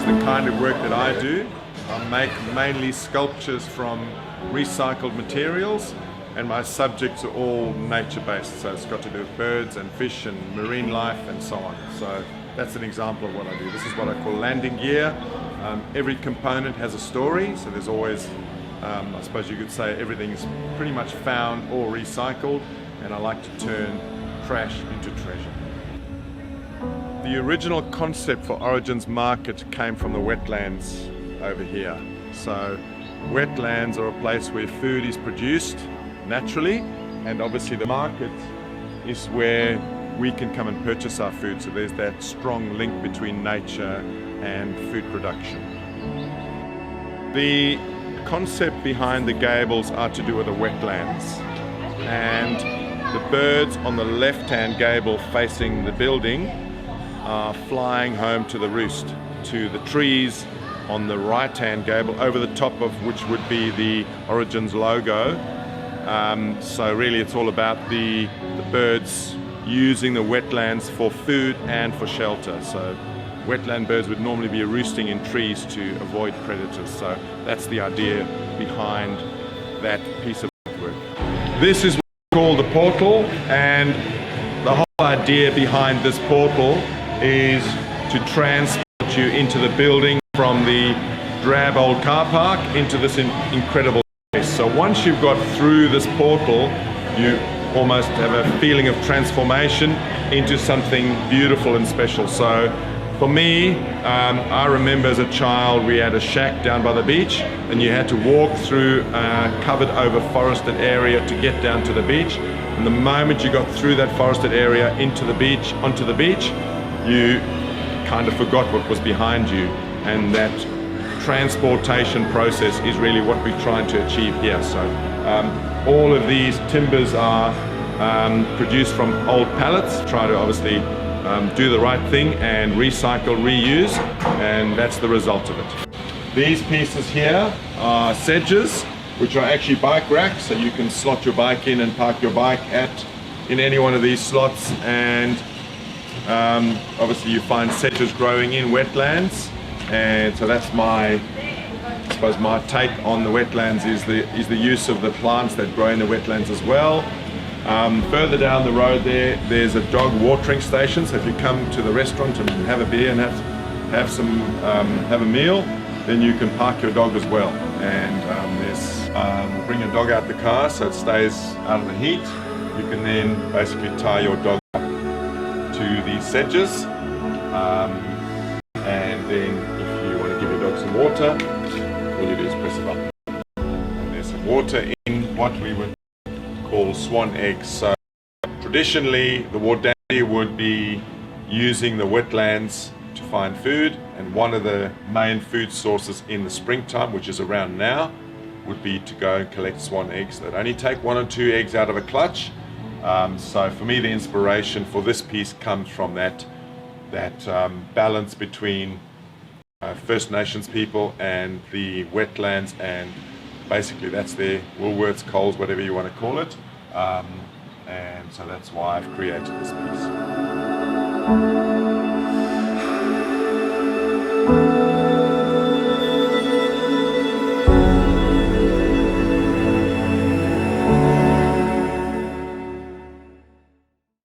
is the kind of work that I do. I make mainly sculptures from recycled materials, and my subjects are all nature-based, so it's got to do with birds and fish and marine life and so on. So that's an example of what I do. This is what I call landing gear. Every component has a story, so there's always, I suppose you could say, everything's pretty much found or recycled, and I like to turn trash into treasure. The original concept for Origins Market came from the wetlands over here. So wetlands are a place where food is produced naturally, and obviously the market is where we can come and purchase our food. So there's that strong link between nature and food production. The concept behind the gables are to do with the wetlands, and the birds on the left-hand gable facing the building are flying home to the roost, to the trees on the right-hand gable, over the top of which would be the Origins logo. So really it's all about the birds using the wetlands for food and for shelter. So wetland birds would normally be roosting in trees to avoid predators. So that's the idea behind that piece of artwork. This is called the portal, and the whole idea behind this portal is to transport you into the building from the drab old car park into this incredible place. So once you've got through this portal, you almost have a feeling of transformation into something beautiful and special. So for me, I remember as a child we had a shack down by the beach, and you had to walk through a covered over forested area to get down to the beach. And the moment you got through that forested area into the beach, onto the beach, you kind of forgot what was behind you. And that transportation process is really what we're trying to achieve here. So all of these timbers are produced from old pallets. Try to obviously do the right thing and recycle, reuse, and that's the result of it. These pieces here are sedges, which are actually bike racks, so you can slot your bike in and park your bike in any one of these slots. And obviously you find sedges growing in wetlands, and so that's my take on the wetlands is the use of the plants that grow in the wetlands as well. Further down the road there's a dog watering station, so if you come to the restaurant and have a beer and have a meal, then you can park your dog as well. And bring your dog out the car so it stays out of the heat. You can then basically tie your dog up to these sedges, and then if you want to give your dog some water, all you do is press a button and there's some water in what we would call swan eggs. So traditionally the Wardani would be using the wetlands to find food, and one of the main food sources in the springtime, which is around now, would be to go and collect swan eggs that only take 1 or 2 eggs out of a clutch. So for me the inspiration for this piece comes from that balance between First Nations people and the wetlands, and basically that's their Woolworths, Coles, whatever you want to call it, and so that's why I've created this piece.